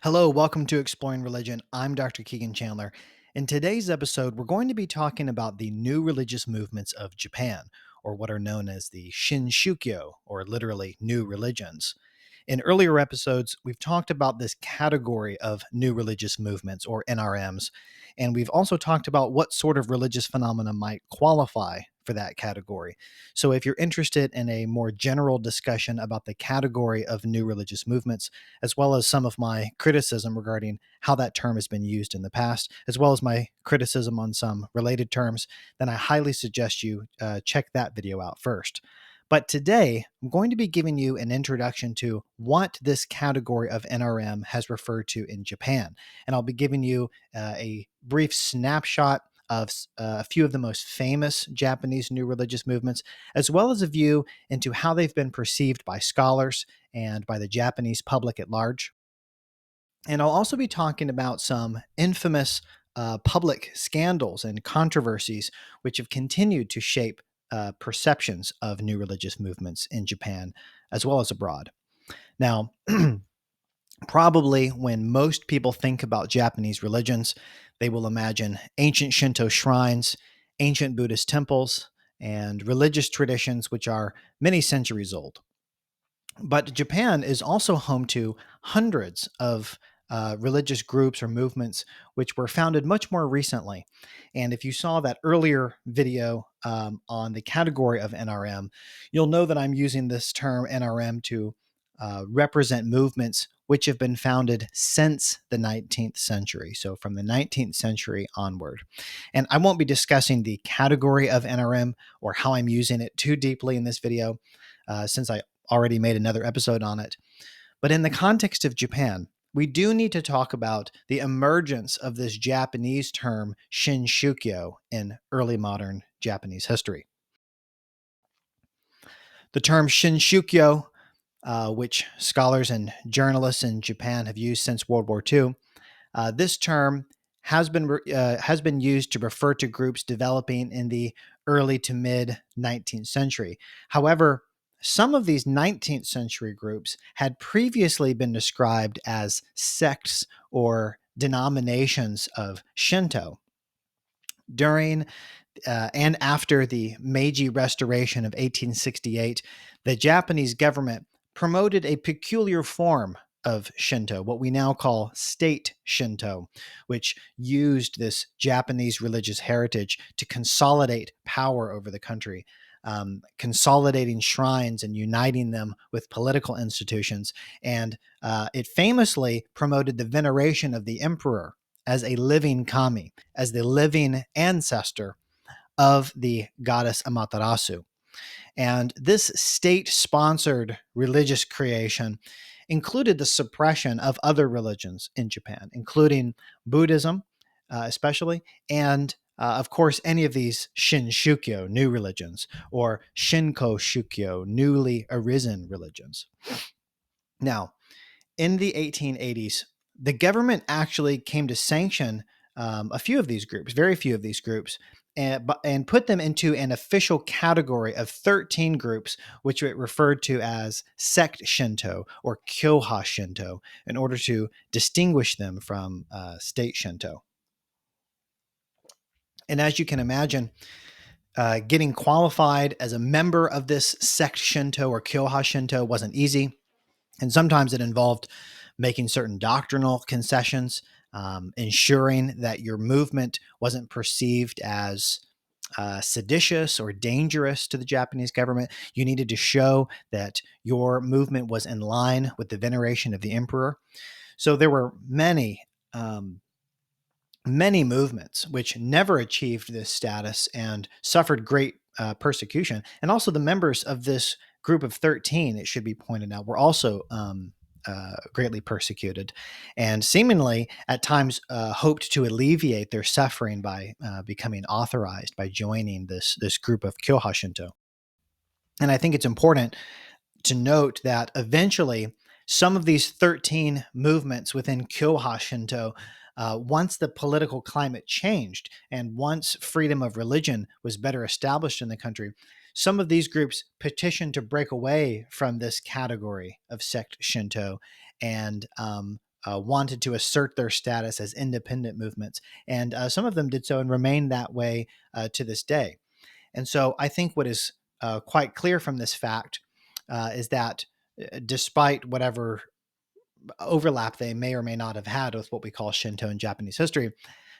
Hello, welcome to Exploring Religion. I'm Dr. Kegan Chandler. In today's episode, we're going to be talking about the new religious movements of Japan, or what are known as the shinshukyo, or literally new religions. In earlier episodes, we've talked about this category of new religious movements, or NRMs, and we've also talked about what sort of religious phenomena might qualify for that category. So, if you're interested in a more general discussion about the category of new religious movements, as well as some of my criticism regarding how that term has been used in the past, as well as my criticism on some related terms, then I highly suggest you check that video out first. But today, I'm going to be giving you an introduction to what this category of NRM has referred to in Japan. And I'll be giving you a brief snapshot of a few of the most famous Japanese new religious movements, as well as a view into how they've been perceived by scholars and by the Japanese public at large. And I'll also be talking about some infamous public scandals and controversies which have continued to shape perceptions of new religious movements in Japan as well as abroad. Now, probably when most people think about Japanese religions, they will imagine ancient Shinto shrines, ancient Buddhist temples, and religious traditions which are many centuries old. But Japan is also home to hundreds of religious groups or movements which were founded much more recently. And if you saw that earlier video on the category of NRM, you'll know that I'm using this term NRM to represent movements which have been founded since the 19th century. So from the 19th century onward. And I won't be discussing the category of NRM or how I'm using it too deeply in this video, since I already made another episode on it. But in the context of Japan, we do need to talk about the emergence of this Japanese term shinshukyo in early modern Japanese history. The term shinshukyo, which scholars and journalists in Japan have used since World War II, this term has been used to refer to groups developing in the early to mid 19th century. However, some of these 19th century groups had previously been described as sects or denominations of Shinto. During and after the Meiji Restoration of 1868, the Japanese government promoted a peculiar form of Shinto, what we now call state Shinto, which used this Japanese religious heritage to consolidate power over the country, consolidating shrines and uniting them with political institutions. And it famously promoted the veneration of the emperor as a living kami, as the living ancestor of the goddess Amaterasu. And this state sponsored religious creation included the suppression of other religions in Japan, including Buddhism, especially, and of course, any of these shinshukyo, new religions, or shinko shukyo, newly arisen religions. Now, in the 1880s, the government actually came to sanction a few of these groups, very few of these groups, and put them into an official category of 13 groups, which it referred to as sect Shinto or Kyoha Shinto, in order to distinguish them from state Shinto. And as you can imagine, getting qualified as a member of this sect Shinto or Kyoha Shinto wasn't easy. And sometimes it involved making certain doctrinal concessions, ensuring that your movement wasn't perceived as seditious or dangerous to the Japanese government. You needed to show that your movement was in line with the veneration of the emperor. So there were many movements which never achieved this status and suffered great persecution. And also the members of this group of 13, it should be pointed out, were also greatly persecuted and seemingly at times hoped to alleviate their suffering by becoming authorized, by joining this group of Kyoha Shinto. And I think it's important to note that eventually some of these 13 movements within Kyoha Shinto, once the political climate changed and once freedom of religion was better established in the country, some of these groups petitioned to break away from this category of sect Shinto and wanted to assert their status as independent movements. And some of them did so and remain that way to this day. And so I think what is quite clear from this fact is that despite whatever overlap they may or may not have had with what we call Shinto in Japanese history,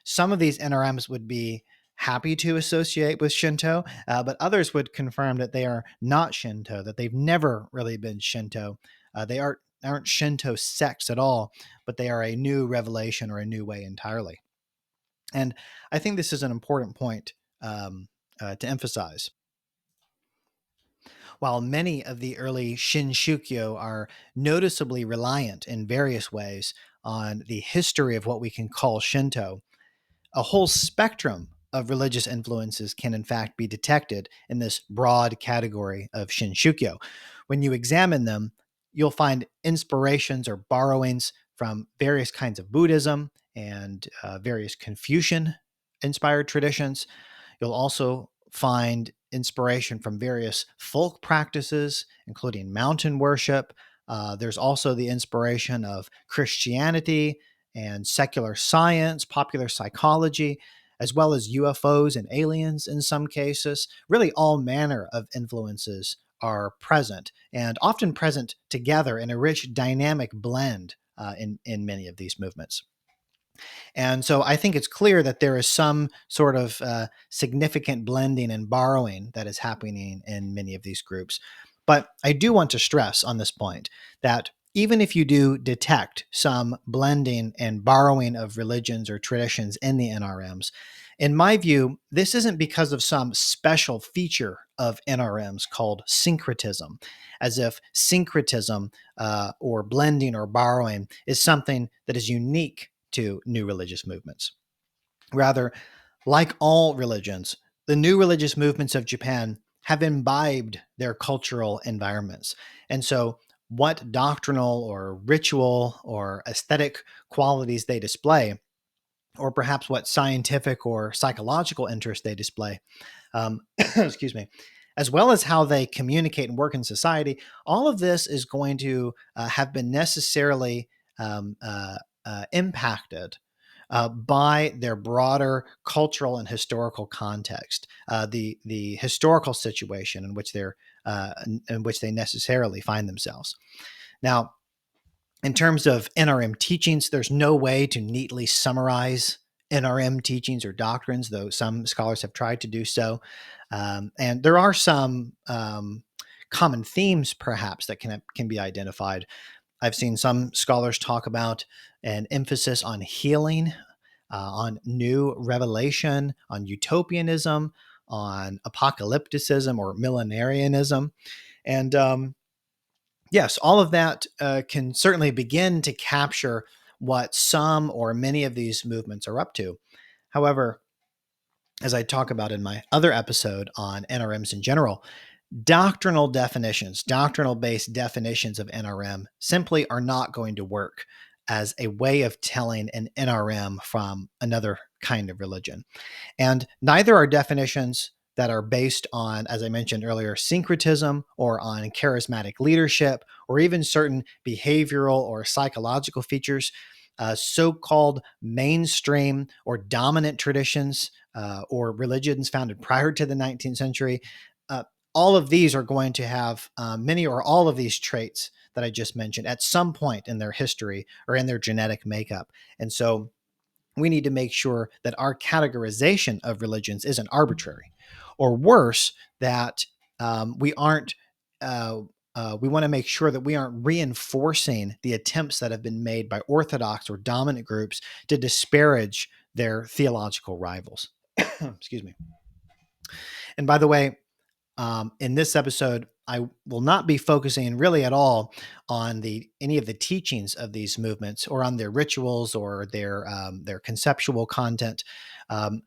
some of these NRMs would be happy to associate with Shinto, but others would confirm that they are not Shinto, that they've never really been Shinto. They aren't Shinto sects at all, but they are a new revelation or a new way entirely. And I think this is an important point to emphasize. While many of the early shinshukyo are noticeably reliant in various ways on the history of what we can call Shinto, a whole spectrum of religious influences can in fact be detected in this broad category of shinshukyo. When you examine them, you'll find inspirations or borrowings from various kinds of Buddhism and various Confucian inspired traditions. You'll also find inspiration from various folk practices, including mountain worship. There's also the inspiration of Christianity and secular science, popular psychology, as well as UFOs and aliens in some cases. Really, all manner of influences are present and often present together in a rich dynamic blend in many of these movements. And so I think it's clear that there is some sort of significant blending and borrowing that is happening in many of these groups. But I do want to stress on this point that even if you do detect some blending and borrowing of religions or traditions in the NRMs, in my view, this isn't because of some special feature of NRMs called syncretism, as if syncretism or blending or borrowing is something that is unique to new religious movements. Rather, like all religions, the new religious movements of Japan have imbibed their cultural environments. And so, what doctrinal or ritual or aesthetic qualities they display, or perhaps what scientific or psychological interest they display, excuse me, as well as how they communicate and work in society, all of this is going to have been necessarily impacted by their broader cultural and historical context, the historical situation in which they necessarily find themselves. Now, in terms of NRM teachings, there's no way to neatly summarize NRM teachings or doctrines, though some scholars have tried to do so. And there are some common themes, perhaps, that can be identified. I've seen some scholars talk about an emphasis on healing, on new revelation, on utopianism, on apocalypticism or millenarianism. And yes, all of that can certainly begin to capture what some or many of these movements are up to. However, as I talk about in my other episode on NRMs in general, doctrinal based definitions of NRM simply are not going to work as a way of telling an NRM from another kind of religion. And neither are definitions that are based on, as I mentioned earlier, syncretism or on charismatic leadership or even certain behavioral or psychological features. So called mainstream or dominant traditions or religions founded prior to the 19th century. Uh, all of these are going to have many or all of these traits that I just mentioned at some point in their history or in their genetic makeup. And so we need to make sure that our categorization of religions isn't arbitrary, or worse, that we aren't. We want to make sure that we aren't reinforcing the attempts that have been made by orthodox or dominant groups to disparage their theological rivals. Excuse me. And by the way, in this episode, I will not be focusing really at all on any of the teachings of these movements or on their rituals or their conceptual content. Um,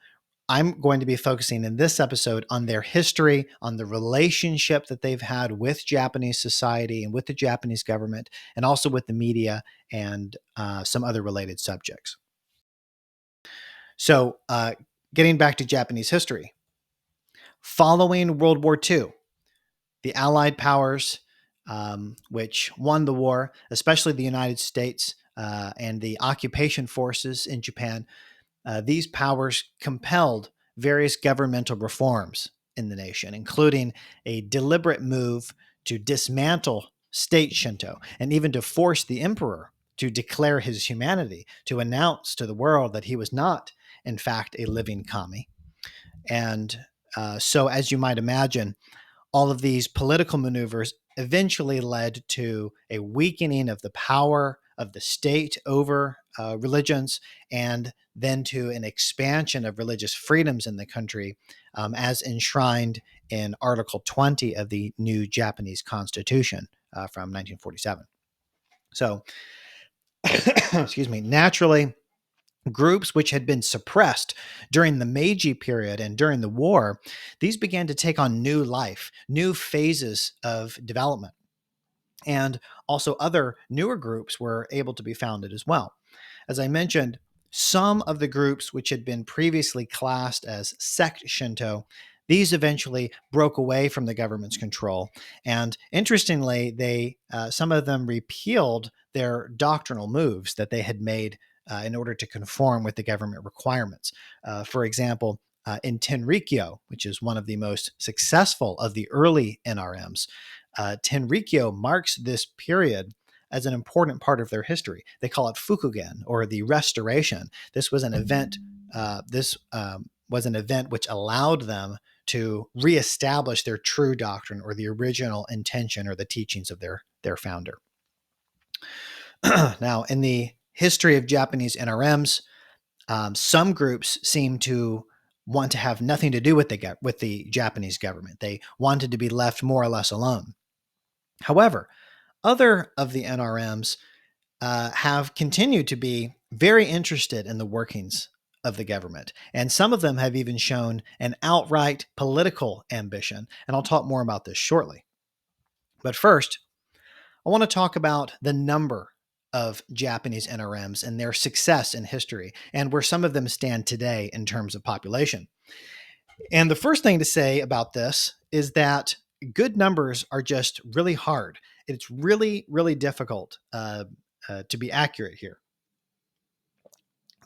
I'm going to be focusing in this episode on their history, on the relationship that they've had with Japanese society and with the Japanese government, and also with the media and some other related subjects. So, getting back to Japanese history, following World War II, the Allied powers, which won the war, especially the United States, and the occupation forces in Japan, these powers compelled various governmental reforms in the nation, including a deliberate move to dismantle state Shinto and even to force the emperor to declare his humanity, to announce to the world that he was not, in fact, a living kami. And so, as you might imagine, all of these political maneuvers eventually led to a weakening of the power of the state over religions, and then to an expansion of religious freedoms in the country, as enshrined in Article 20 of the new Japanese Constitution from 1947. So, excuse me, naturally, groups which had been suppressed during the Meiji period and during the war, these began to take on new life, new phases of development. And also other newer groups were able to be founded as well. As I mentioned, some of the groups which had been previously classed as sect Shinto, these eventually broke away from the government's control. And interestingly, some of them repealed their doctrinal moves that they had made in order to conform with the government requirements. For example, in Tenrikyo, which is one of the most successful of the early NRMs, Tenrikyo marks this period as an important part of their history. They call it Fukugen, or the restoration. This was an event. Was an event which allowed them to reestablish their true doctrine, or the original intention or the teachings of their founder. Now, in the history of Japanese NRMs, some groups seem to want to have nothing to do with the Japanese government. They wanted to be left more or less alone. However, other of the NRMs have continued to be very interested in the workings of the government. And some of them have even shown an outright political ambition. And I'll talk more about this shortly. But first, I want to talk about the number of Japanese NRMs and their success in history, and where some of them stand today in terms of population. And the first thing to say about this is that good numbers are just really hard. It's really, really difficult to be accurate here.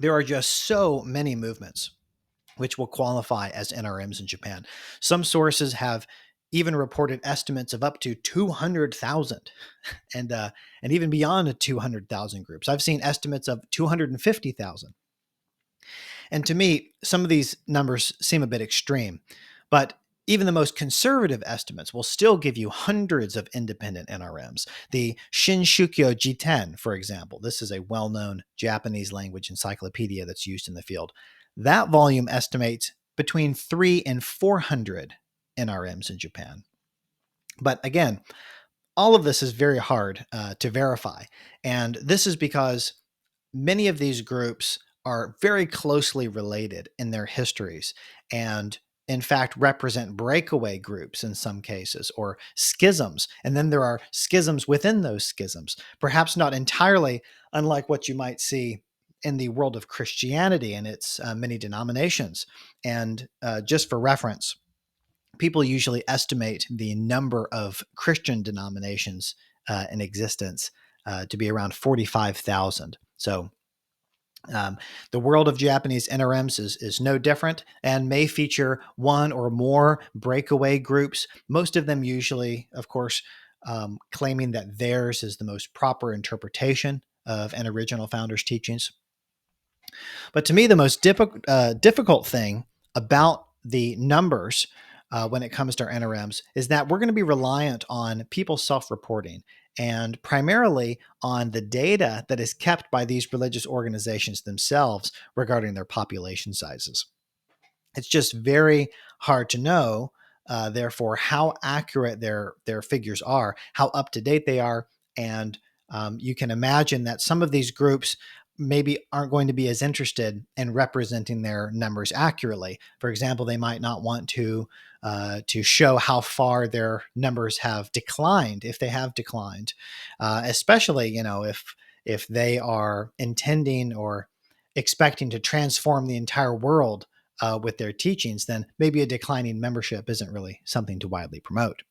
There are just so many movements which will qualify as NRMs in Japan. Some sources have even reported estimates of up to 200,000 and even beyond 200,000 groups. I've seen estimates of 250,000. And to me, some of these numbers seem a bit extreme, but even the most conservative estimates will still give you hundreds of independent NRMs. The Shinshukyo Jiten, for example, this is a well-known Japanese language encyclopedia that's used in the field. That volume estimates between 300 and 400 NRMs in Japan. But again, all of this is very hard to verify. And this is because many of these groups are very closely related in their histories, and in fact represent breakaway groups in some cases, or schisms. And then there are schisms within those schisms, perhaps not entirely unlike what you might see in the world of Christianity and its many denominations. And just for reference, people usually estimate the number of Christian denominations in existence to be around 45,000. So the world of Japanese NRMs is no different, and may feature one or more breakaway groups, most of them usually, of course, claiming that theirs is the most proper interpretation of an original founder's teachings. But to me, the most difficult thing about the numbers when it comes to our NRMs is that we're going to be reliant on people self-reporting, and primarily on the data that is kept by these religious organizations themselves regarding their population sizes. It's just very hard to know, therefore, how accurate their figures are, how up to date they are, and you can imagine that some of these groups maybe aren't going to be as interested in representing their numbers accurately. For example, they might not want to show how far their numbers have declined, if they have declined, especially if they are intending or expecting to transform the entire world with their teachings. Then maybe a declining membership isn't really something to widely promote.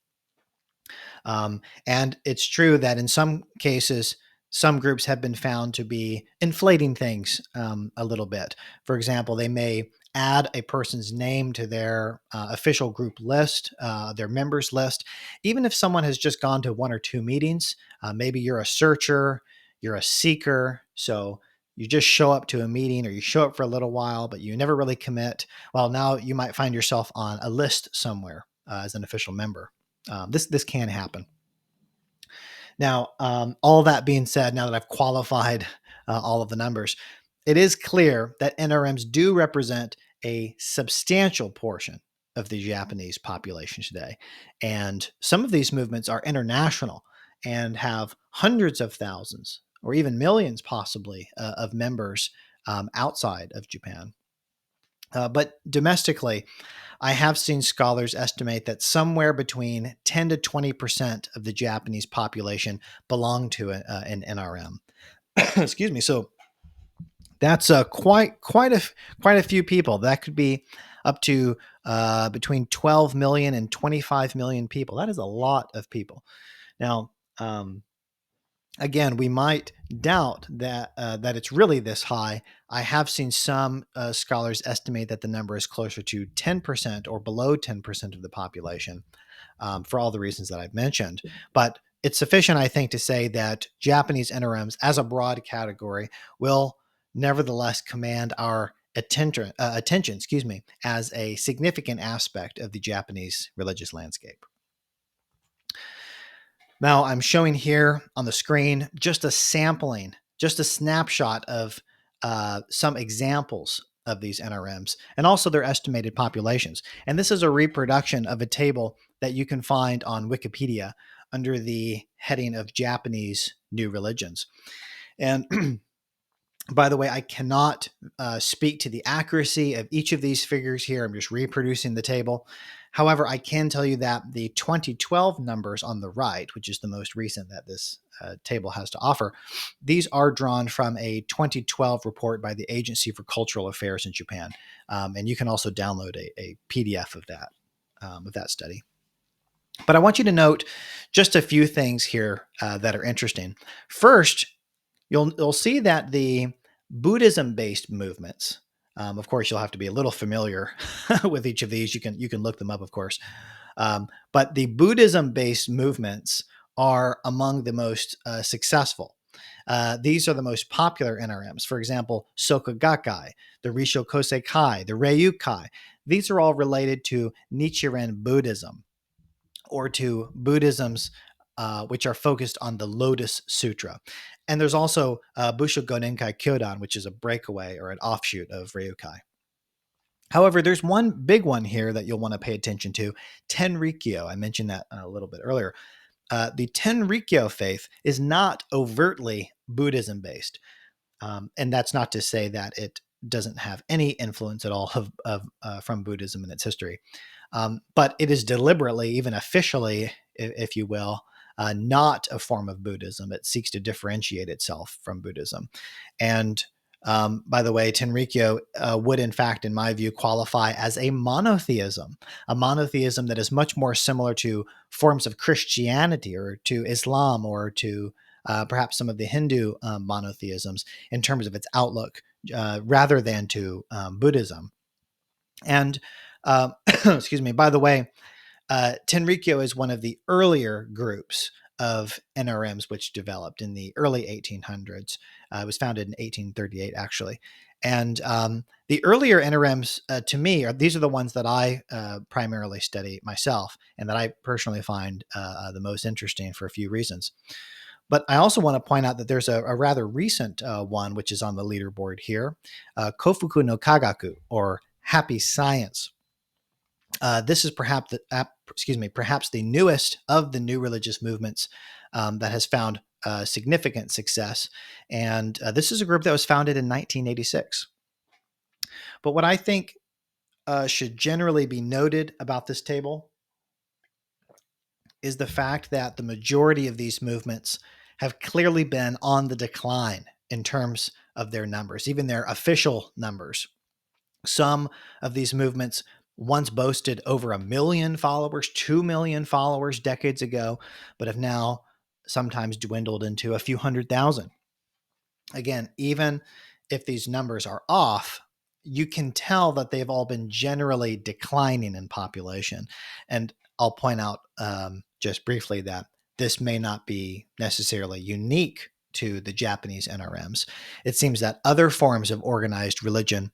And it's true that in some cases, some groups have been found to be inflating things a little bit. For example, they may add a person's name to their official group list, their members list, even if someone has just gone to one or two meetings. Maybe you're a searcher, you're a seeker, so you just show up to a meeting or you show up for a little while, but you never really commit. Well, now you might find yourself on a list somewhere as an official member. This can happen. Now, all that being said, now that I've qualified all of the numbers, it is clear that NRMs do represent a substantial portion of the Japanese population today. And some of these movements are international and have hundreds of thousands or even millions, possibly, of members outside of Japan. But domestically, I have seen scholars estimate that somewhere between 10 to 20% of the Japanese population belong to an NRM. Excuse me. So that's quite a few people. That could be up to between 12 million and 25 million people. That is a lot of people. Now, again, we might doubt that it's really this high. I have seen some scholars estimate that the number is closer to 10% or below 10% of the population, for all the reasons that I've mentioned. But it's sufficient, I think, to say that Japanese NRMs, as a broad category, will nevertheless command our attention, as a significant aspect of the Japanese religious landscape. Now, I'm showing here on the screen just a sampling, just a snapshot of some examples of these NRMs and also their estimated populations. And this is a reproduction of a table that you can find on Wikipedia under the heading of Japanese New Religions. And by the way, I cannot speak to the accuracy of each of these figures here. I'm just reproducing the table. However, I can tell you that the 2012 numbers on the right, which is the most recent that this table has to offer, these are drawn from a 2012 report by the Agency for Cultural Affairs in Japan. And you can also download a PDF of that study. But I want you to note just a few things here that are interesting. First, you'll see that the Buddhism-based movements, of course, you'll have to be a little familiar with each of these. You can look them up, of course. But the Buddhism-based movements are among the most successful. These are the most popular NRMs. For example, Soka Gakkai, the Risho Kosei Kai, the Ryu Kai. These are all related to Nichiren Buddhism, or to Buddhisms which are focused on the Lotus Sutra. And there's also Busho Gonenkai Kyodan, which is a breakaway or an offshoot of Ryukai. However, there's one big one here that you'll want to pay attention to, Tenrikyo. I mentioned that a little bit earlier. The Tenrikyo faith is not overtly Buddhism-based. And that's not to say that it doesn't have any influence at all from Buddhism in its history. But it is deliberately, even officially, if you will, not a form of Buddhism. It seeks to differentiate itself from Buddhism. And by the way, Tenrikyo would, in fact, in my view, qualify as a monotheism that is much more similar to forms of Christianity or to Islam or to perhaps some of the Hindu monotheisms in terms of its outlook, rather than to Buddhism. And excuse me, by the way, Tenrikyo is one of the earlier groups of NRMs which developed in the early 1800s. It was founded in 1838, actually. And the earlier NRMs, to me, these are the ones that I primarily study myself and that I personally find the most interesting for a few reasons. But I also want to point out that there's a rather recent one, which is on the leaderboard here, Kofuku no Kagaku, or Happy Science. This is perhaps the newest of the new religious movements that has found significant success. And this is a group that was founded in 1986. But what I think should generally be noted about this table is the fact that the majority of these movements have clearly been on the decline in terms of their numbers, even their official numbers. Some of these movements once boasted over 1 million followers, 2 million followers decades ago, but have now sometimes dwindled into a few 100,000. Again, even if these numbers are off, you can tell that they've all been generally declining in population. And I'll point out just briefly that this may not be necessarily unique to the Japanese NRMs. It seems that other forms of organized religion,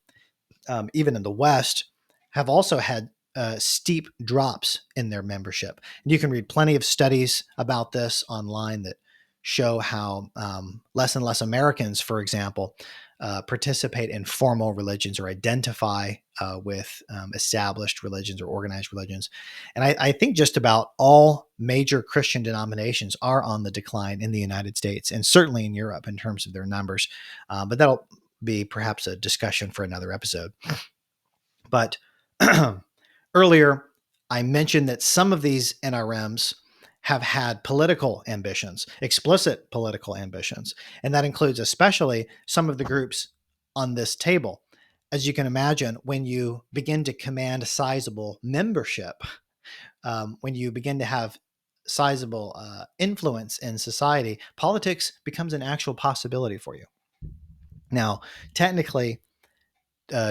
even in the West, have also had steep drops in their membership. And you can read plenty of studies about this online that show how less and less Americans, for example, participate in formal religions or identify with established religions or organized religions. And I think just about all major Christian denominations are on the decline in the United States and certainly in Europe in terms of their numbers. But that'll be perhaps a discussion for another episode. But earlier, I mentioned that some of these NRMs have had political ambitions, explicit political ambitions, and that includes especially some of the groups on this table. As you can imagine, when you begin to command sizable membership, when you begin to have sizable influence in society, politics becomes an actual possibility for you. Now, technically,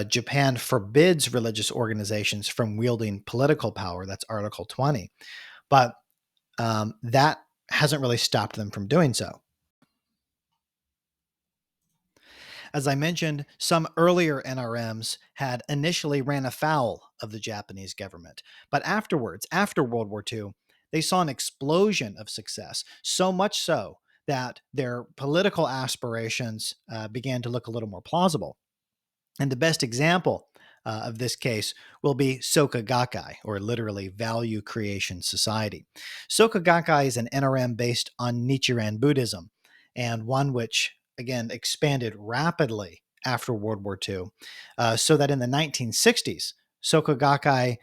Japan forbids religious organizations from wielding political power. That's Article 20. But that hasn't really stopped them from doing so. As I mentioned, some earlier NRMs had initially ran afoul of the Japanese government. But afterwards, after World War II, they saw an explosion of success, so much so that their political aspirations began to look a little more plausible. And the best example of this case will be Soka Gakkai, or literally Value Creation Society. Soka Gakkai is an NRM based on Nichiren Buddhism, and one which, again, expanded rapidly after World War II, so that in the 1960s, Soka Gakkai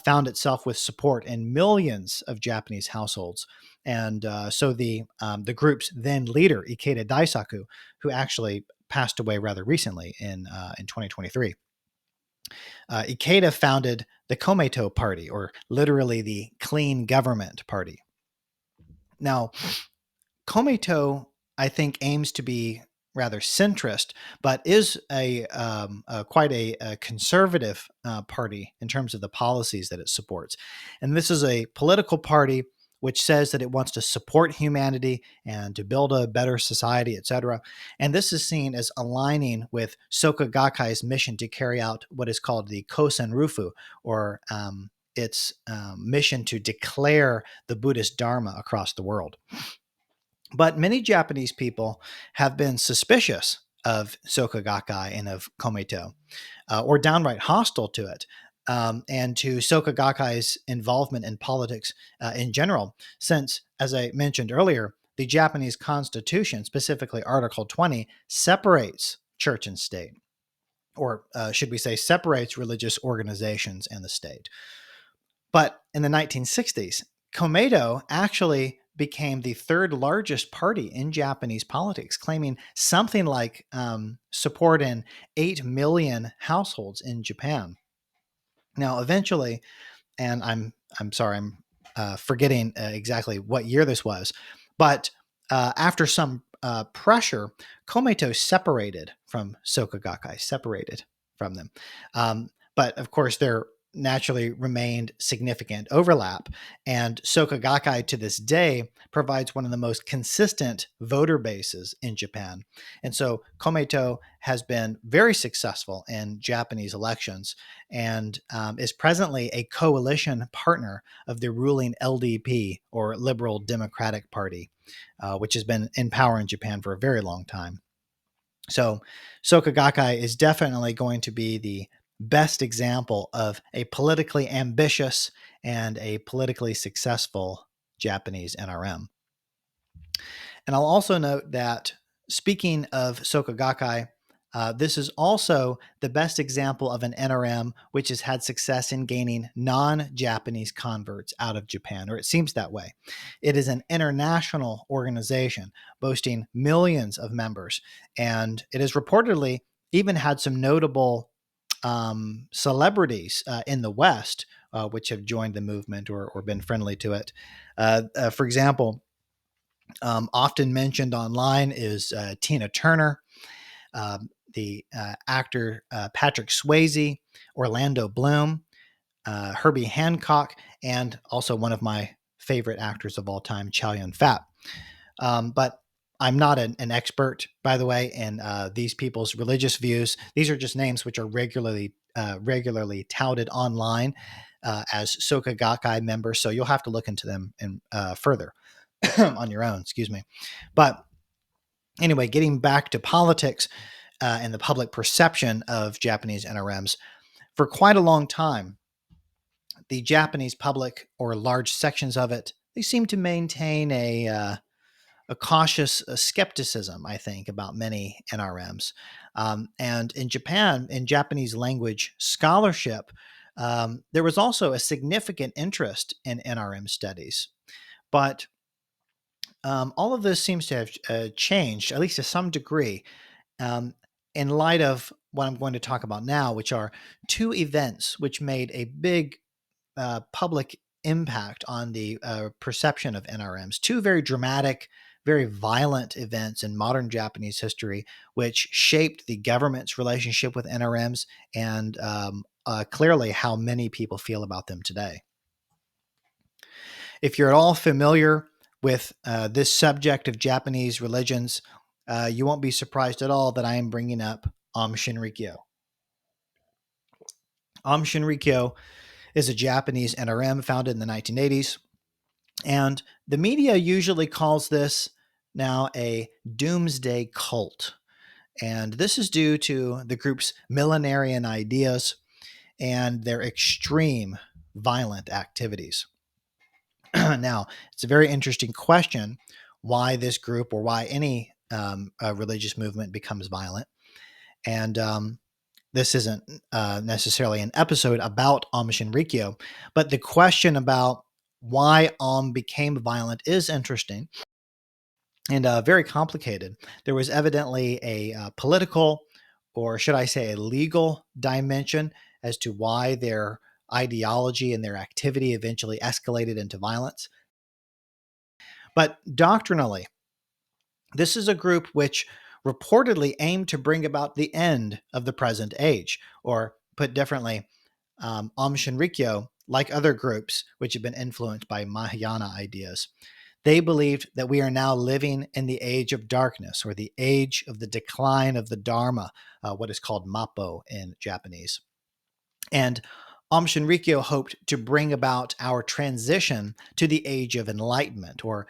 found itself with support in millions of Japanese households. And so the group's then leader, Ikeda Daisaku, who actually passed away rather recently in 2023. Ikeda founded the Komeito Party, or literally the Clean Government Party. Now, Komeito, I think, aims to be rather centrist, but is quite a conservative party in terms of the policies that it supports. And this is a political party which says that it wants to support humanity and to build a better society, etc. And this is seen as aligning with Soka Gakkai's mission to carry out what is called the Kosen Rufu, or its mission to declare the Buddhist Dharma across the world. But many Japanese people have been suspicious of Soka Gakkai and of Komeito, or downright hostile to it, and to Soka Gakkai's involvement in politics in general, since, as I mentioned earlier, the Japanese Constitution, specifically Article 20, separates church and state, or should we say separates religious organizations and the state. But in the 1960s, Komeito actually became the third largest party in Japanese politics, claiming something like support in 8 million households in Japan. Now, eventually, and I'm sorry, I'm forgetting exactly what year this was, but after some pressure, Komeito separated from Soka Gakkai, separated from them. But of course, there naturally remained significant overlap. And Soka Gakkai to this day provides one of the most consistent voter bases in Japan. And so Komeito has been very successful in Japanese elections and is presently a coalition partner of the ruling LDP, or Liberal Democratic Party, which has been in power in Japan for a very long time. So Soka Gakkai is definitely going to be the best example of a politically ambitious and a politically successful Japanese NRM. And I'll also note that, speaking of Soka Gakkai, this is also the best example of an NRM which has had success in gaining non-Japanese converts out of Japan, or it seems that way. It is an international organization boasting millions of members, and it has reportedly even had some notable celebrities in the West which have joined the movement or been friendly to it. For example, Often mentioned online is Tina Turner, the actor Patrick Swayze, Orlando Bloom, Herbie Hancock, and also one of my favorite actors of all time, Chow Yun-fat. But I'm not an expert, by the way, in these people's religious views. These are just names which are regularly touted online as Soka Gakkai members. So you'll have to look into them further on your own. Excuse me. But anyway, getting back to politics and the public perception of Japanese NRMs, for quite a long time, the Japanese public, or large sections of it, they seem to maintain a cautious skepticism, I think, about many NRMs. And in Japan, in Japanese language scholarship, there was also a significant interest in NRM studies. But all of this seems to have changed, at least to some degree, um, in light of what I'm going to talk about now, which are two events which made a big public impact on the perception of NRMs. Two very dramatic, very violent events in modern Japanese history, which shaped the government's relationship with NRMs and clearly how many people feel about them today. If you're at all familiar with this subject of Japanese religions, you won't be surprised at all that I am bringing up Aum Shinrikyo. Aum Shinrikyo is a Japanese NRM founded in the 1980s. And the media usually calls this now a doomsday cult. And this is due to the group's millenarian ideas and their extreme violent activities. Now, it's a very interesting question why this group or why any religious movement becomes violent. And this isn't necessarily an episode about Aum Shinrikyo, but the question about why Aum became violent is interesting and very complicated. There was evidently a political, or should I say, a legal dimension as to why their ideology and their activity eventually escalated into violence. But doctrinally, this is a group which reportedly aimed to bring about the end of the present age, or put differently, Aum Shinrikyo, like other groups which have been influenced by Mahayana ideas, they believed that we are now living in the age of darkness, or the age of the decline of the Dharma, what is called Mappo in Japanese. And Aum Shinrikyo hoped to bring about our transition to the age of enlightenment, or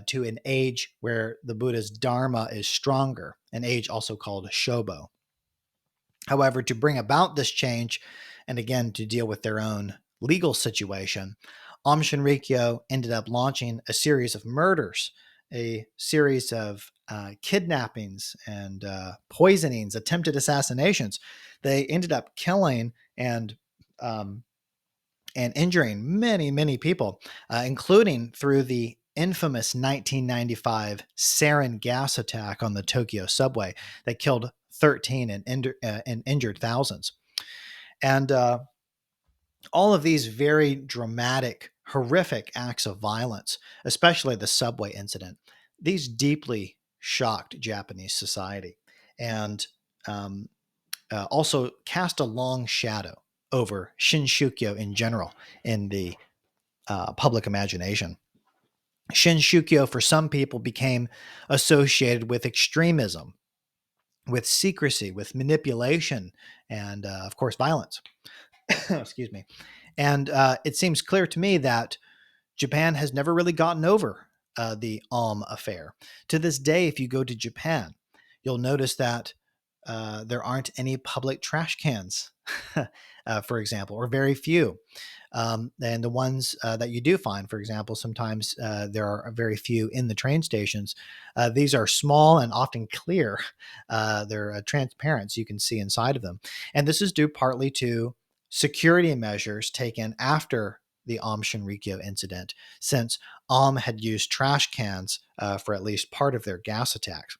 to an age where the Buddha's Dharma is stronger, an age also called Shobo. However, to bring about this change, and again to deal with their own legal situation, Aum Shinrikyo ended up launching a series of murders, a series of kidnappings and poisonings, attempted assassinations. They ended up killing um, and injuring many, many people, including through the infamous 1995 sarin gas attack on the Tokyo subway that killed 13 and injured thousands. And all of these very dramatic, horrific acts of violence, especially the subway incident, these deeply shocked Japanese society and also cast a long shadow over shinshukyo in general in the public imagination. Shinshukyo, for some people, became associated with extremism, with secrecy, with manipulation, and of course, violence. Excuse me. And it seems clear to me that Japan has never really gotten over the Aum affair. To this day, if you go to Japan, you'll notice that there aren't any public trash cans, for example, or very few. And the ones that you do find, for example, sometimes there are very few in the train stations. These are small and often clear. They're transparent, so you can see inside of them. And this is due partly to security measures taken after the Aum Shinrikyo incident, since Aum had used trash cans for at least part of their gas attacks.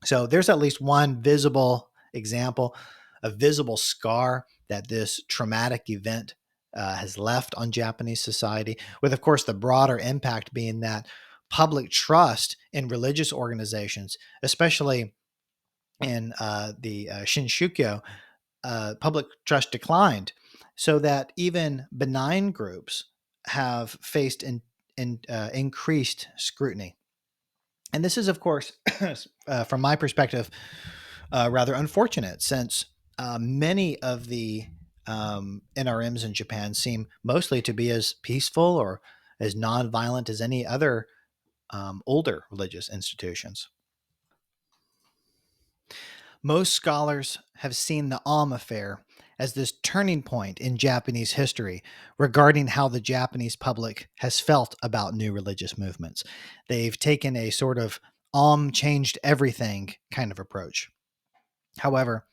So there's at least one visible example, a visible scar that this traumatic event has left on Japanese society, with, of course, the broader impact being that public trust in religious organizations, especially in the Shinshukyo, public trust declined, so that even benign groups have faced increased scrutiny. And this is, of course, from my perspective, rather unfortunate, since many of the NRMs in Japan seem mostly to be as peaceful or as nonviolent as any other older religious institutions. Most scholars have seen the Aum affair as this turning point in Japanese history regarding how the Japanese public has felt about new religious movements. They've taken a sort of Aum changed everything kind of approach. However,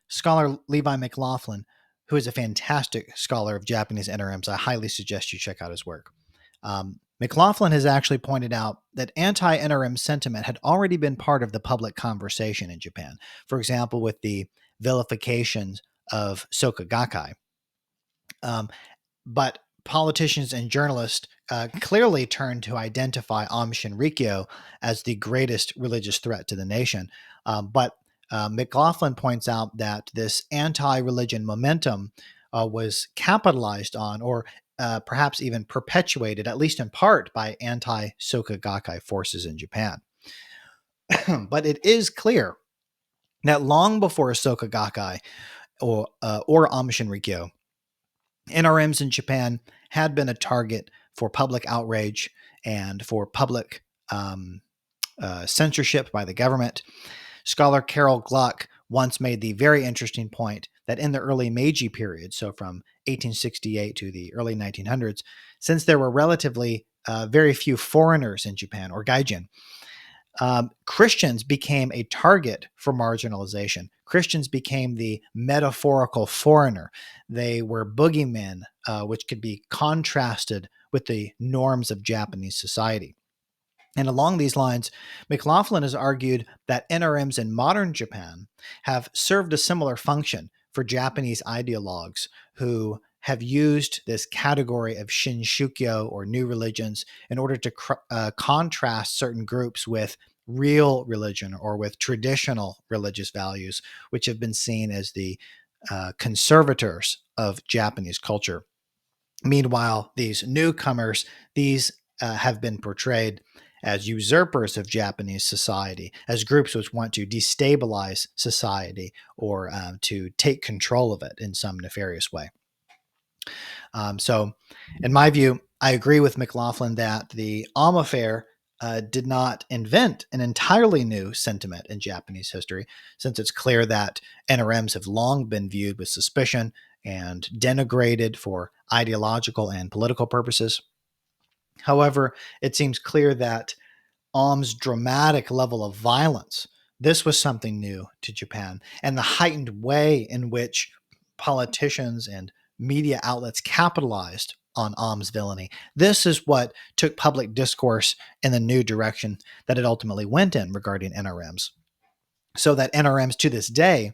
scholar Levi McLaughlin, who is a fantastic scholar of Japanese NRMs, I highly suggest you check out his work. McLaughlin has actually pointed out that anti NRM sentiment had already been part of the public conversation in Japan. For example, with the vilifications of Soka Gakkai. Um, but politicians and journalists clearly turned to identify Aum Shinrikyo as the greatest religious threat to the nation. But McLaughlin points out that this anti religion momentum was capitalized on, or perhaps even perpetuated, at least in part, by anti Soka Gakkai forces in Japan. But it is clear that long before Soka Gakkai or Aum Shinrikyo, NRMs in Japan had been a target for public outrage and for public censorship by the government. Scholar Carol Gluck once made the very interesting point that in the early Meiji period, so from 1868 to the early 1900s, since there were relatively very few foreigners in Japan, or gaijin, Christians became a target for marginalization. Christians became the metaphorical foreigner. They were boogeymen, which could be contrasted with the norms of Japanese society. And along these lines, McLaughlin has argued that NRMs in modern Japan have served a similar function for Japanese ideologues who have used this category of shinshukyo, or new religions, in order to contrast certain groups with real religion or with traditional religious values, which have been seen as the conservators of Japanese culture. Meanwhile, these newcomers, these have been portrayed as usurpers of Japanese society, as groups which want to destabilize society or to take control of it in some nefarious way. So, in my view, I agree with McLaughlin that the Aum affair did not invent an entirely new sentiment in Japanese history, since it's clear that NRMs have long been viewed with suspicion and denigrated for ideological and political purposes. However, it seems clear that Aum's dramatic level of violence, this was something new to Japan, and the heightened way in which politicians and media outlets capitalized on Aum's villainy. This is what took public discourse in the new direction that it ultimately went in regarding NRMs. So that NRMs to this day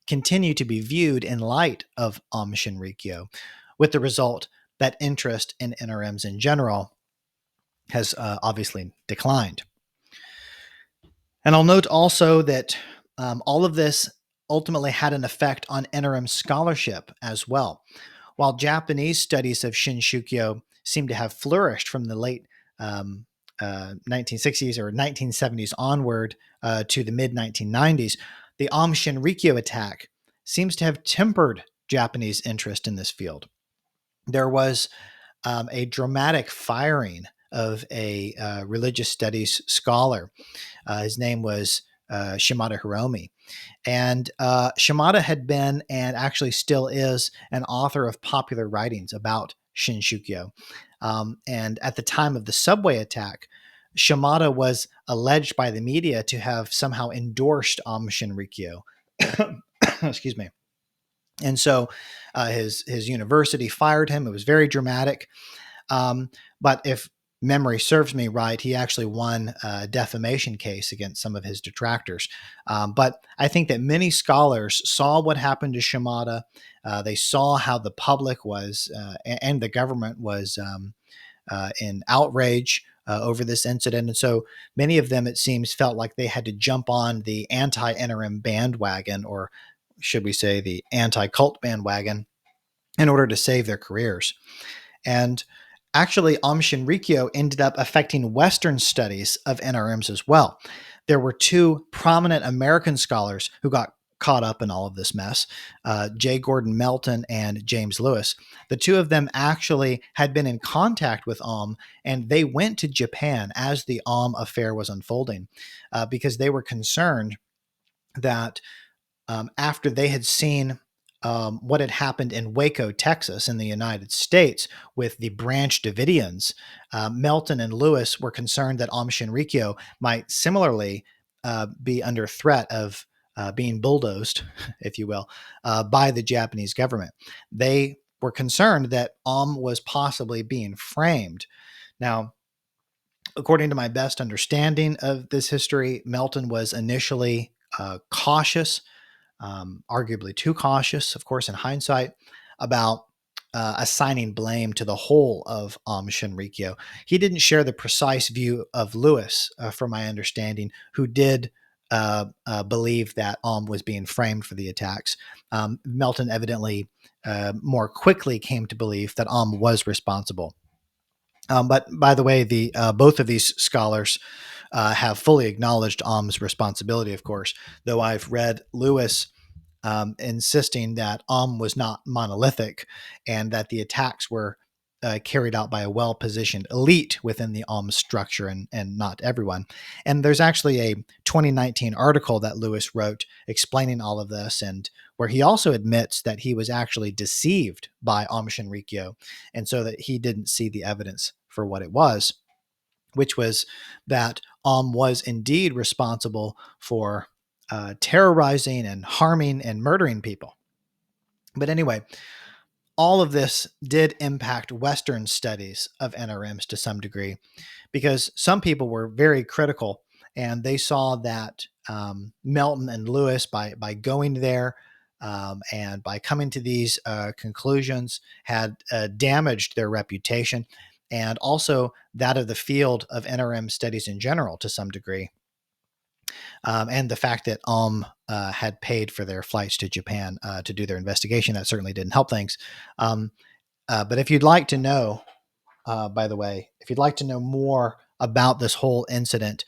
continue to be viewed in light of Aum Shinrikyo, with the result that interest in NRMs in general has obviously declined. And I'll note also that all of this ultimately had an effect on NRM scholarship as well. While Japanese studies of Shinshukyo seem to have flourished from the late 1960s or 1970s onward to the mid 1990s, the Aum Shinrikyo attack seems to have tempered Japanese interest in this field. There was a dramatic firing of a religious studies scholar. His name was Shimada Hiromi. And Shimada had been, and actually still is, an author of popular writings about Shinshukyo. And at the time of the subway attack, Shimada was alleged by the media to have somehow endorsed Aum Shinrikyo. Excuse me. And so his university fired him. It was very dramatic. But if memory serves me right, he actually won a defamation case against some of his detractors. But I think that many scholars saw what happened to Shimada. They saw how the public was and the government was in outrage over this incident. And so many of them, it seems, felt like they had to jump on the anti NRM bandwagon, or should we say the anti cult bandwagon, in order to save their careers. And actually, Aum Shinrikyo ended up affecting Western studies of NRMs as well. There were two prominent American scholars who got caught up in all of this mess, J. Gordon Melton and James Lewis. The two of them actually had been in contact with Aum, and they went to Japan as the Aum affair was unfolding because they were concerned that after they had seen what had happened in Waco, Texas, in the United States with the Branch Davidians, Melton and Lewis were concerned that Aum Shinrikyo might similarly be under threat of being bulldozed, if you will, by the Japanese government. They were concerned that Aum was possibly being framed. Now, according to my best understanding of this history, Melton was initially cautious, arguably too cautious, of course, in hindsight, about assigning blame to the whole of Aum Shinrikyo. He didn't share the precise view of Lewis, from my understanding, who did believe that Aum was being framed for the attacks. Melton evidently more quickly came to believe that Aum was responsible. But by the way, the both of these scholars have fully acknowledged Aum's responsibility, of course, though I've read Lewis insisting that Aum was not monolithic and that the attacks were carried out by a well-positioned elite within the Aum structure and not everyone. And there's actually a 2019 article that Lewis wrote explaining all of this, and where he also admits that he was actually deceived by Aum Shinrikyo, and so that he didn't see the evidence for what it was, which was that Aum was indeed responsible for terrorizing and harming and murdering people. But anyway, all of this did impact Western studies of NRMs to some degree, because some people were very critical and they saw that Melton and Lewis, by going there and by coming to these conclusions, had damaged their reputation and also that of the field of NRM studies in general to some degree. And the fact that Aum had paid for their flights to Japan to do their investigation, that certainly didn't help things. But if you'd like to know, by the way, if you'd like to know more about this whole incident,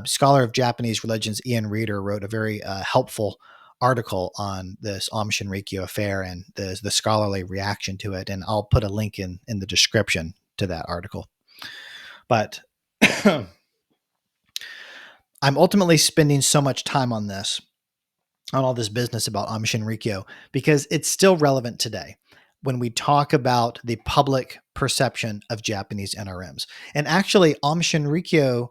scholar of Japanese religions Ian Reeder wrote a very helpful article on this Aum Shinrikyo affair and the scholarly reaction to it. And I'll put a link in the description to that article. But I'm ultimately spending so much time on this, on all this business about Aum Shinrikyo, because it's still relevant today when we talk about the public perception of Japanese NRMs. And actually, Aum Shinrikyo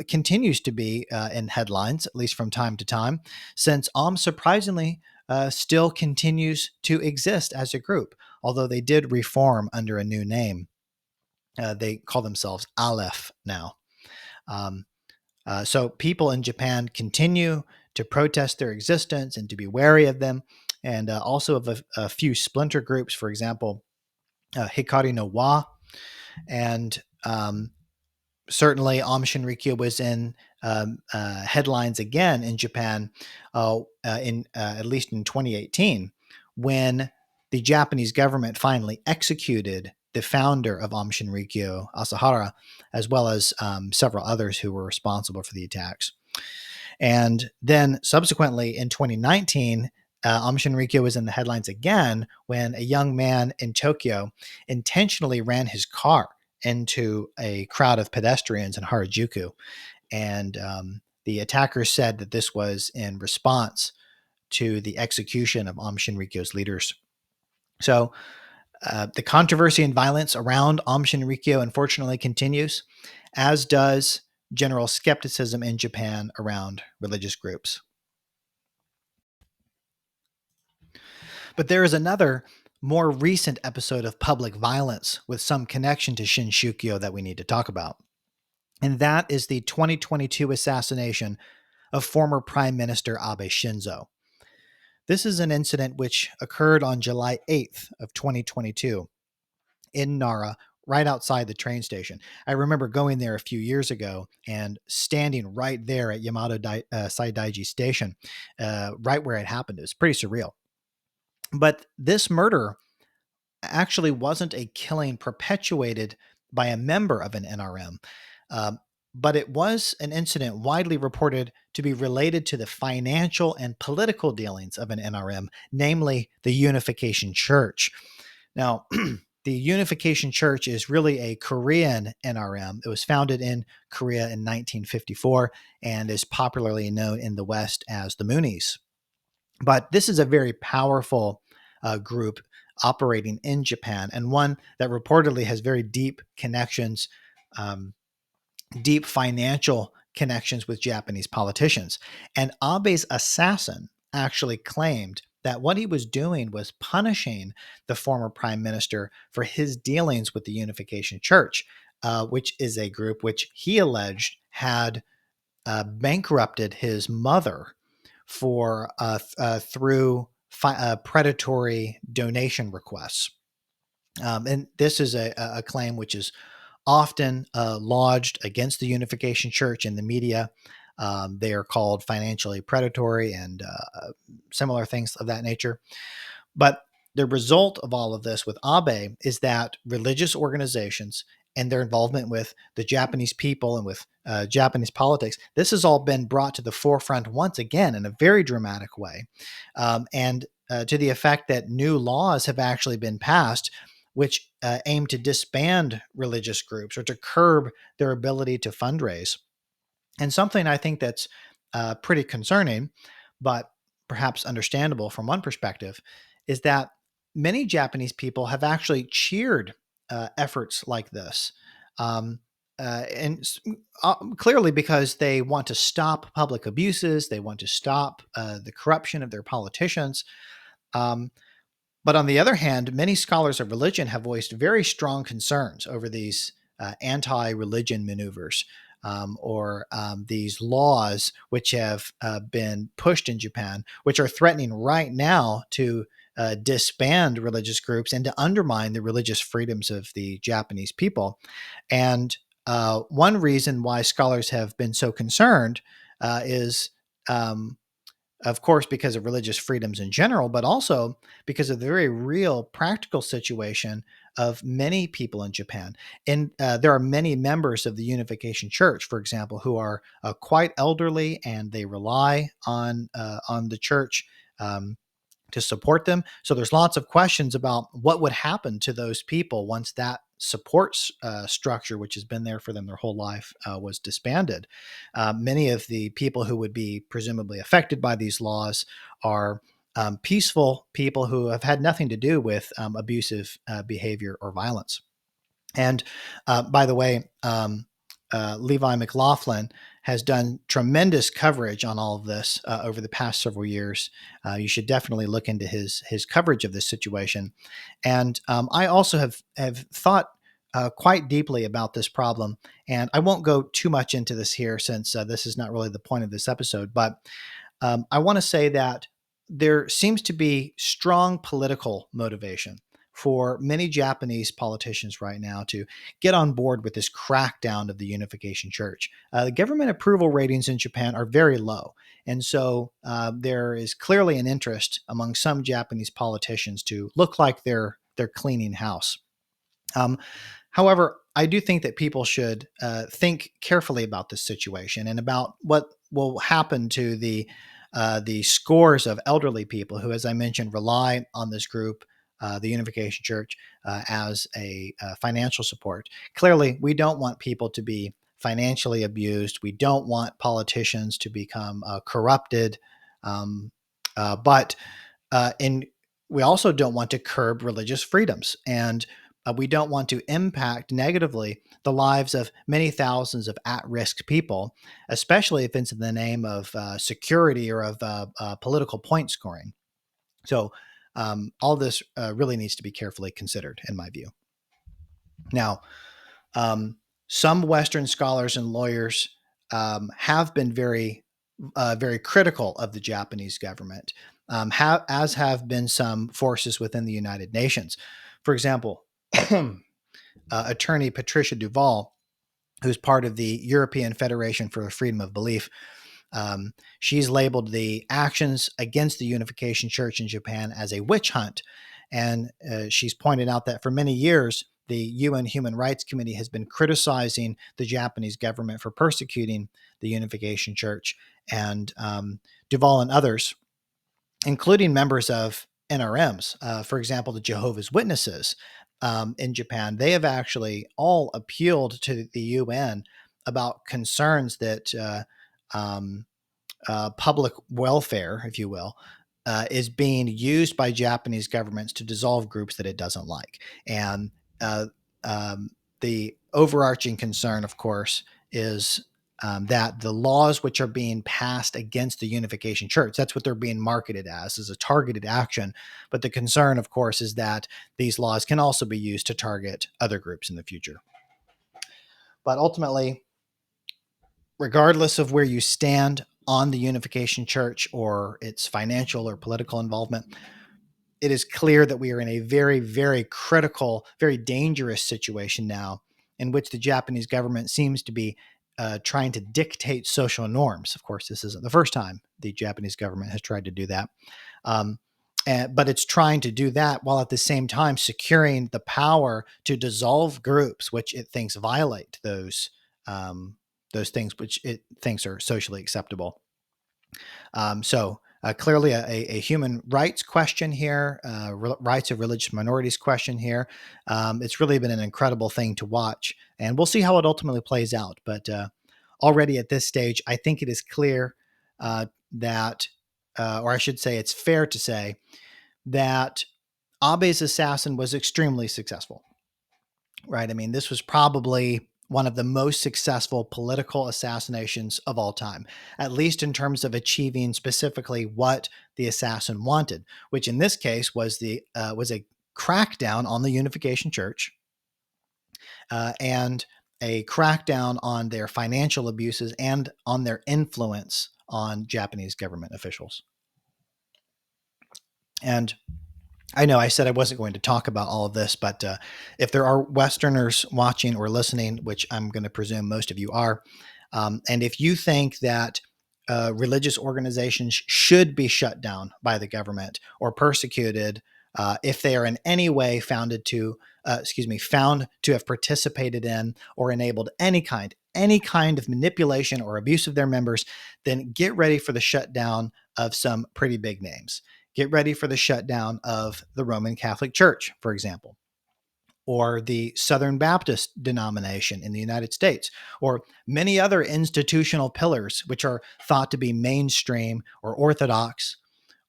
continues to be in headlines, at least from time to time, since Aum surprisingly still continues to exist as a group, although they did reform under a new name. They call themselves Aleph now. So people in Japan continue to protest their existence and to be wary of them, and also of a few splinter groups, for example, Hikari no Wa, and certainly Aum Shinrikyo was in headlines again in Japan, in at least in 2018, when the Japanese government finally executed the founder of Aum Shinrikyo, Asahara, as well as several others who were responsible for the attacks. And then subsequently in 2019, Aum Shinrikyo was in the headlines again when a young man in Tokyo intentionally ran his car into a crowd of pedestrians in Harajuku. And the attackers said that this was in response to the execution of Aum Shinrikyo's leaders. So the controversy and violence around Aum Shinrikyo unfortunately continues, as does general skepticism in Japan around religious groups. But there is another, more recent episode of public violence with some connection to Shinshukyo that we need to talk about. And that is the 2022 assassination of former Prime Minister Abe Shinzo. This is an incident which occurred on July 8th of 2022 in Nara, right outside the train station. I remember going there a few years ago and standing right there at Saidaiji Station, right where it happened. It was pretty surreal. But this murder actually wasn't a killing perpetuated by a member of an NRM, um, but it was an incident widely reported to be related to the financial and political dealings of an NRM, namely the Unification Church. Now, the Unification Church is really a Korean NRM. It was founded in Korea in 1954 and is popularly known in the West as the Moonies. But this is a very powerful group operating in Japan, and one that reportedly has very deep connections, um, deep financial connections with Japanese politicians. And Abe's assassin actually claimed that what he was doing was punishing the former prime minister for his dealings with the Unification Church, which is a group which he alleged had bankrupted his mother for through predatory donation requests. And this is a claim which is often lodged against the Unification Church in the media. They are called financially predatory and similar things of that nature. But the result of all of this with Abe is that religious organizations and their involvement with the Japanese people and with Japanese politics, this has all been brought to the forefront once again in a very dramatic way. And to the effect that new laws have actually been passed which aim to disband religious groups or to curb their ability to fundraise. And something I think that's pretty concerning, but perhaps understandable from one perspective, is that many Japanese people have actually cheered efforts like this. Um, clearly because they want to stop public abuses, they want to stop the corruption of their politicians. Um, but on the other hand, many scholars of religion have voiced very strong concerns over these anti religion maneuvers or these laws which have been pushed in Japan, which are threatening right now to disband religious groups and to undermine the religious freedoms of the Japanese people. And one reason why scholars have been so concerned is. Of course, because of religious freedoms in general, but also because of the very real practical situation of many people in Japan. And there are many members of the Unification Church, for example, who are quite elderly and they rely on the church. To support them. So there's lots of questions about what would happen to those people once that support structure, which has been there for them their whole life, was disbanded. Many of the people who would be presumably affected by these laws are peaceful people who have had nothing to do with abusive behavior or violence. And by the way, Levi McLaughlin has done tremendous coverage on all of this over the past several years. You should definitely look into his coverage of this situation. And I also have thought quite deeply about this problem. And I won't go too much into this here since this is not really the point of this episode. But I want to say that there seems to be strong political motivation for many Japanese politicians right now to get on board with this crackdown of the Unification Church. The government approval ratings in Japan are very low. And so there is clearly an interest among some Japanese politicians to look like they're cleaning house. Um, However, I do think that people should think carefully about this situation and about what will happen to the scores of elderly people who, as I mentioned, rely on this group, the Unification Church, as a financial support. Clearly, we don't want people to be financially abused. We don't want politicians to become corrupted. Um, but and we also don't want to curb religious freedoms. And we don't want to impact negatively the lives of many thousands of at risk people, especially if it's in the name of security or of political point scoring. So, all this really needs to be carefully considered, in my view. Now, um, some Western scholars and lawyers have been very critical of the Japanese government, as have been some forces within the United Nations. For example, attorney Patricia Duval, who's part of the European Federation for Freedom of Belief. She's labeled the actions against the Unification Church in Japan as a witch hunt. And she's pointed out that for many years, the UN Human Rights Committee has been criticizing the Japanese government for persecuting the Unification Church. And Duval and others, including members of NRMs, for example, the Jehovah's Witnesses in Japan, they have actually all appealed to the UN about concerns that public welfare, if you will, is being used by Japanese governments to dissolve groups that it doesn't like. And uh, the overarching concern, of course, is that the laws which are being passed against the Unification Church, that's what they're being marketed as a targeted action. But the concern, of course, is that these laws can also be used to target other groups in the future. But ultimately, regardless of where you stand on the Unification Church or its financial or political involvement, it is clear that we are in a very, very critical, very dangerous situation now in which the Japanese government seems to be trying to dictate social norms. Of course, this isn't the first time the Japanese government has tried to do that. But it's trying to do that while at the same time securing the power to dissolve groups which it thinks violate those things which it thinks are socially acceptable. So clearly a human rights question here, rights of religious minorities question here. It's really been an incredible thing to watch, and we'll see how it ultimately plays out. But already at this stage, I think it is clear that, or I should say, it's fair to say that Abe's assassin was extremely successful, right? I mean, this was probably one of the most successful political assassinations of all time, at least in terms of achieving specifically what the assassin wanted, which in this case was a crackdown on the Unification Church and a crackdown on their financial abuses and on their influence on Japanese government officials. And I know I said I wasn't going to talk about all of this, but if there are Westerners watching or listening, which I'm going to presume most of you are, and if you think that religious organizations should be shut down by the government or persecuted if they are in any way found to have participated in or enabled any kind of manipulation or abuse of their members, then get ready for the shutdown of some pretty big names. Get ready for the shutdown of the Roman Catholic Church, for example, or the Southern Baptist denomination in the United States, or many other institutional pillars which are thought to be mainstream or orthodox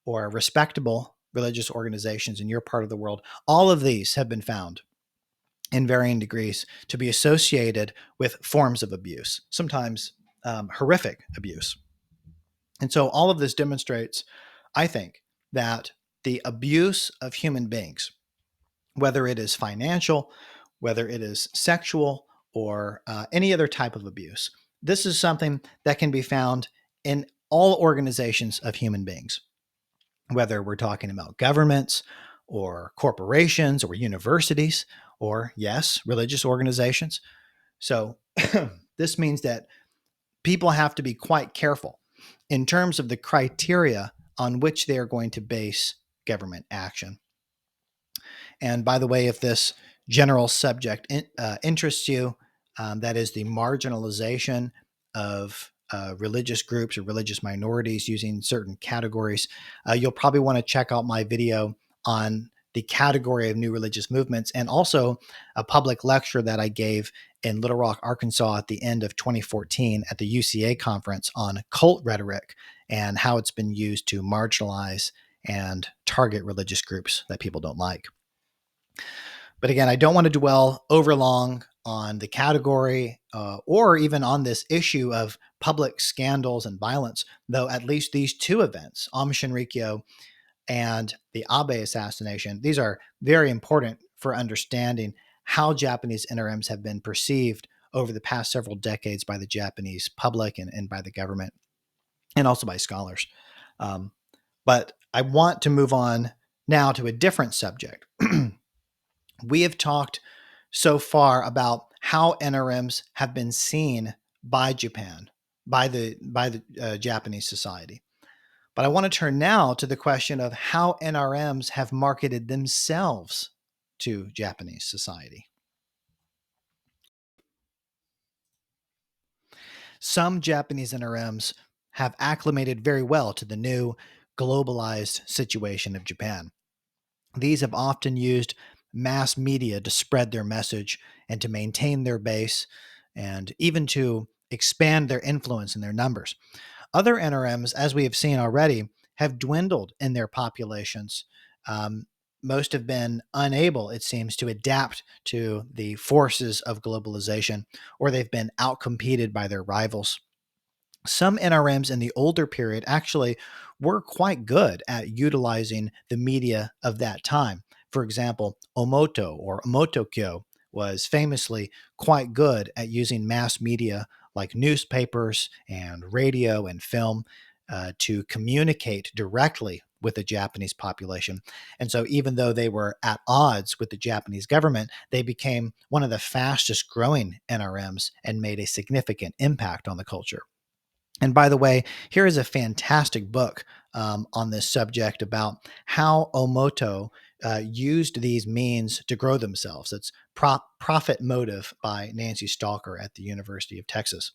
or respectable religious organizations in your part of the world. All of these have been found in varying degrees to be associated with forms of abuse, sometimes horrific abuse. And so all of this demonstrates, I think, that the abuse of human beings, whether it is financial, whether it is sexual, or any other type of abuse, this is something that can be found in all organizations of human beings, whether we're talking about governments or corporations or universities or, yes, religious organizations. So this means that people have to be quite careful in terms of the criteria on which they are going to base government action. And by the way, if this general subject interests you, that is the marginalization of religious groups or religious minorities using certain categories, you'll probably want to check out my video on the category of new religious movements and also a public lecture that I gave in Little Rock, Arkansas at the end of 2014 at the UCA conference on cult rhetoric and how it's been used to marginalize and target religious groups that people don't like. But again, I don't want to dwell over long on the category or even on this issue of public scandals and violence, though at least these two events, Aum Shinrikyo and the Abe assassination, these are very important for understanding how Japanese NRMs have been perceived over the past several decades by the Japanese public and by the government, and also by scholars. But I want to move on now to a different subject. We have talked so far about how NRMs have been seen by Japan, by the Japanese society. But I want to turn now to the question of how NRMs have marketed themselves to Japanese society. Some Japanese NRMs have acclimated very well to the new globalized situation of Japan. These have often used mass media to spread their message and to maintain their base and even to expand their influence and their numbers. Other NRMs, as we have seen already, have dwindled in their populations. Um, Most have been unable, it seems, to adapt to the forces of globalization, or they've been outcompeted by their rivals. Some NRMs in the older period actually were quite good at utilizing the media of that time. For example, Omoto or Omotokyo was famously quite good at using mass media like newspapers and radio and film to communicate directly with the Japanese population. And so, even though they were at odds with the Japanese government, they became one of the fastest growing NRMs and made a significant impact on the culture. And by the way, here is a fantastic book on this subject about how Omoto used these means to grow themselves. It's Profit Motive by Nancy Stalker at the University of Texas.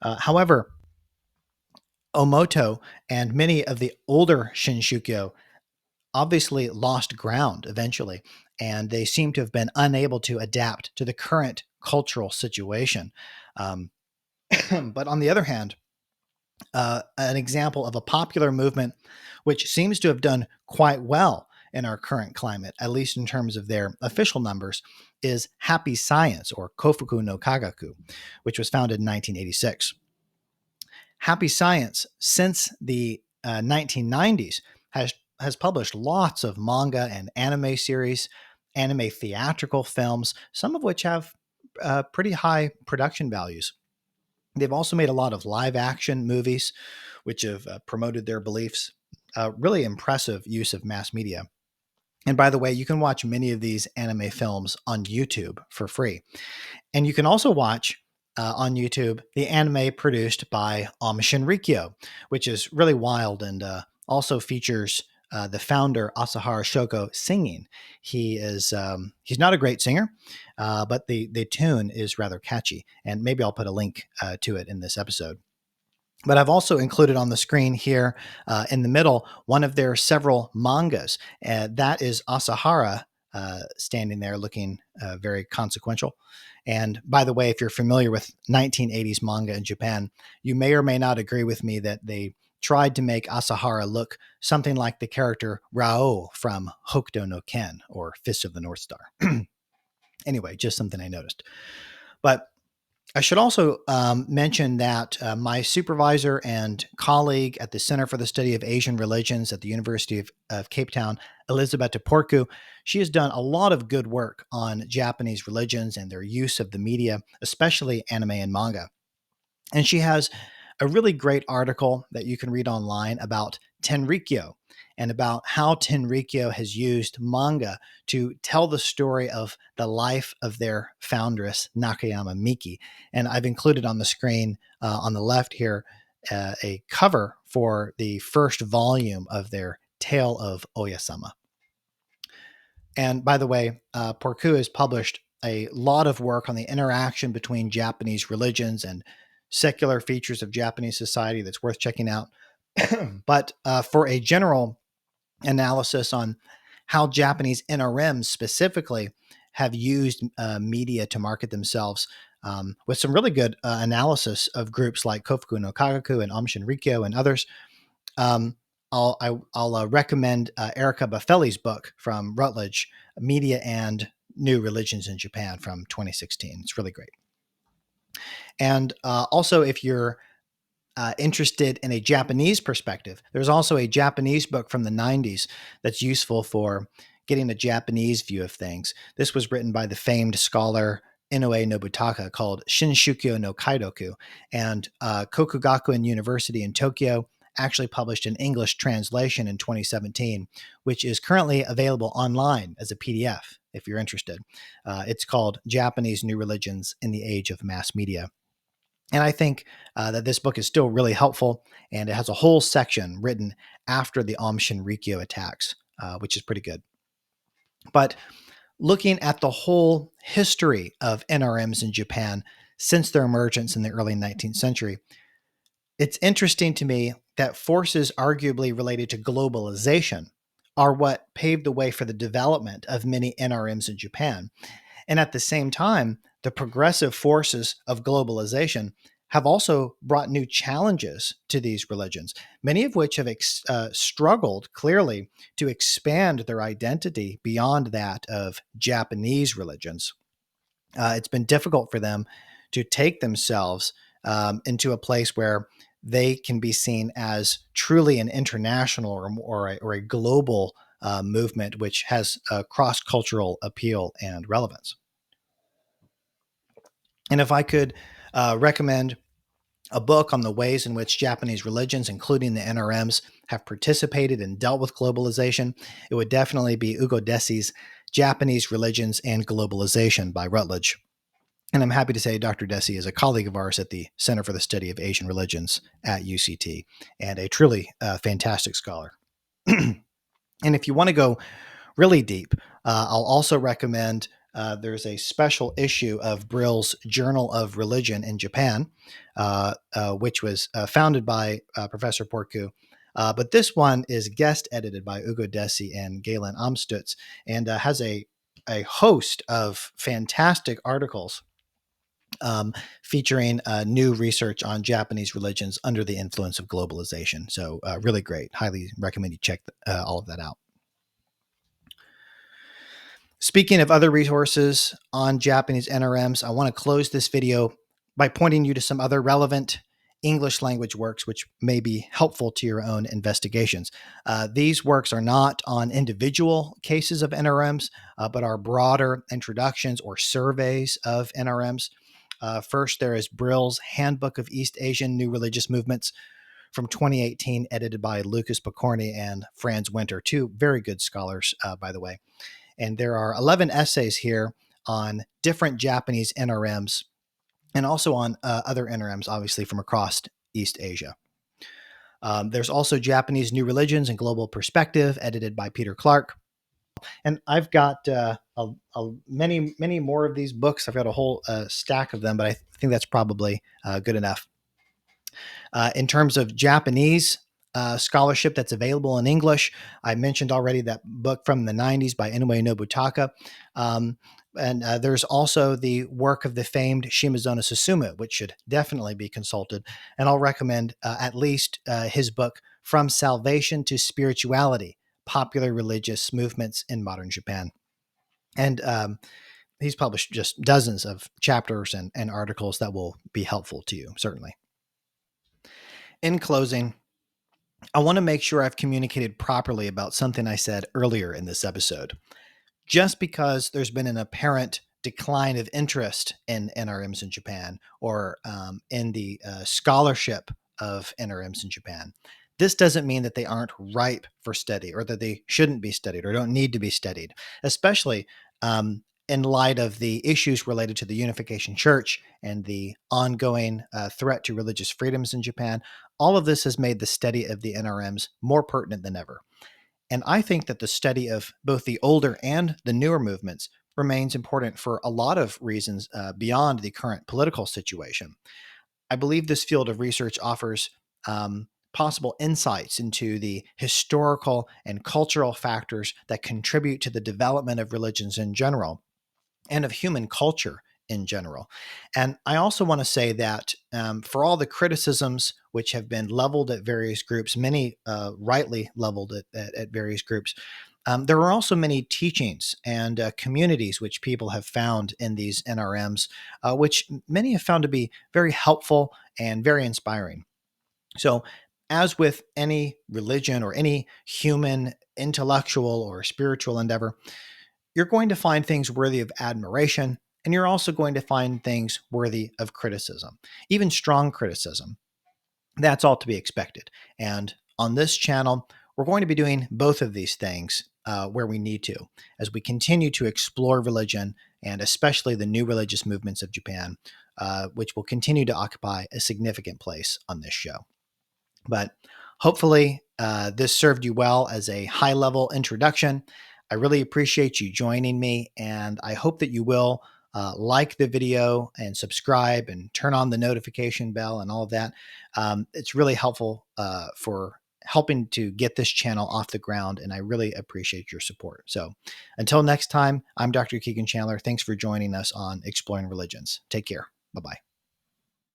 However, Omoto and many of the older shinshukyo obviously lost ground eventually, and they seem to have been unable to adapt to the current cultural situation. Um, but on the other hand, an example of a popular movement which seems to have done quite well in our current climate, at least in terms of their official numbers, is Happy Science, or Kofuku no Kagaku, which was founded in 1986. Happy Science, since the 1990s, has published lots of manga and anime series, anime theatrical films, some of which have pretty high production values. They've also made a lot of live action movies, which have promoted their beliefs. Really impressive use of mass media. And by the way, you can watch many of these anime films on YouTube for free. And you can also watch on YouTube the anime produced by Aum Shinrikyo, which is really wild and also features the founder Asahara Shoko singing. He's not a great singer, but the tune is rather catchy, and maybe I'll put a link to it in this episode. But I've also included on the screen here in the middle one of their several mangas. That is Asahara standing there looking very consequential. And by the way, if you're familiar with 1980s manga in Japan, you may or may not agree with me that they tried to make Asahara look something like the character Rao from Hokuto no Ken, or Fist of the North Star. Anyway, just something I noticed. But I should also mention that my supervisor and colleague at the Center for the Study of Asian Religions at the University of Cape Town, Elizabeth Porku, she has done a lot of good work on Japanese religions and their use of the media, especially anime and manga. And she has a really great article that you can read online about Tenrikyo and about how Tenrikyo has used manga to tell the story of the life of their foundress, Nakayama Miki. And I've included on the screen on the left here a cover for the first volume of their Tale of Oyasama. And by the way, Porku has published a lot of work on the interaction between Japanese religions and secular features of Japanese society that's worth checking out. But for a general analysis on how Japanese NRMs specifically have used media to market themselves, with some really good analysis of groups like Kofuku no Kagaku and Aum Shinrikyo and others, um, I'll recommend Erica Baffelli's book from Routledge, Media and New Religions in Japan from 2016. It's really great. And also, if you're interested in a Japanese perspective, there's also a Japanese book from the 90s that's useful for getting a Japanese view of things. This was written by the famed scholar Inoue Nobutaka, called Shinshukyo no Kaidoku. And Kokugakuen University in Tokyo actually published an English translation in 2017, which is currently available online as a PDF if you're interested. It's called Japanese New Religions in the Age of Mass Media. And I think that this book is still really helpful, and it has a whole section written after the Aum Shinrikyo attacks, which is pretty good. But looking at the whole history of NRMs in Japan since their emergence in the early 19th century, it's interesting to me that forces arguably related to globalization are what paved the way for the development of many NRMs in Japan. And at the same time, the progressive forces of globalization have also brought new challenges to these religions, many of which have struggled clearly to expand their identity beyond that of Japanese religions. It's been difficult for them to take themselves into a place where they can be seen as truly an international or a global movement which has a cross-cultural appeal and relevance. And if I could recommend a book on the ways in which Japanese religions, including the NRMs, have participated and dealt with globalization, it would definitely be Ugo Desi's Japanese Religions and Globalization by Routledge. And I'm happy to say Dr. Desi is a colleague of ours at the Center for the Study of Asian Religions at UCT and a truly fantastic scholar. And if you want to go really deep, I'll also recommend there's a special issue of Brill's Journal of Religion in Japan, which was founded by Professor Porcu. But this one is guest edited by Ugo Desi and Galen Amstutz and has a host of fantastic articles featuring new research on Japanese religions under the influence of globalization. So really great. Highly recommend you check all of that out. Speaking of other resources on Japanese NRMs, I want to close this video by pointing you to some other relevant English language works which may be helpful to your own investigations. These works are not on individual cases of NRMs, but are broader introductions or surveys of NRMs. First, there is Brill's Handbook of East Asian New Religious Movements from 2018, edited by Lucas Picorni and Franz Winter, two very good scholars, by the way. And there are 11 essays here on different Japanese NRMs and also on other NRMs, obviously from across East Asia. There's also Japanese New Religions and Global Perspective, edited by Peter Clark. And I've got many more of these books. I've got a whole stack of them, but I think that's probably good enough. In terms of Japanese scholarship that's available in English, I mentioned already that book from the 90s by Inoue Nobutaka. And there's also the work of the famed Shimazona Susumu, which should definitely be consulted. And I'll recommend at least his book, From Salvation to Spirituality, Popular Religious Movements in Modern Japan. And he's published just dozens of chapters and articles that will be helpful to you, certainly. In closing, I want to make sure I've communicated properly about something I said earlier in this episode. Just because there's been an apparent decline of interest in NRMs in Japan or in the scholarship of NRMs in Japan, this doesn't mean that they aren't ripe for study or that they shouldn't be studied or don't need to be studied, especially in light of the issues related to the Unification Church and the ongoing threat to religious freedoms in Japan. All of this has made the study of the NRMs more pertinent than ever. And I think that the study of both the older and the newer movements remains important for a lot of reasons beyond the current political situation. I believe this field of research offers possible insights into the historical and cultural factors that contribute to the development of religions in general and of human culture in general. And I also want to say that for all the criticisms which have been leveled at various groups, many rightly leveled at various groups, there are also many teachings and communities which people have found in these NRMs, which many have found to be very helpful and very inspiring. So, as with any religion or any human intellectual or spiritual endeavor, you're going to find things worthy of admiration, and you're also going to find things worthy of criticism, even strong criticism. That's all to be expected. And on this channel, we're going to be doing both of these things where we need to as we continue to explore religion and especially the new religious movements of Japan, which will continue to occupy a significant place on this show. But hopefully, this served you well as a high level introduction. I really appreciate you joining me, and I hope that you will like the video and subscribe and turn on the notification bell and all of that. It's really helpful for helping to get this channel off the ground, and I really appreciate your support. So until next time, I'm Dr. Kegan Chandler. Thanks for joining us on Exploring Religions. Take care. Bye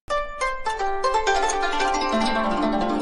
bye.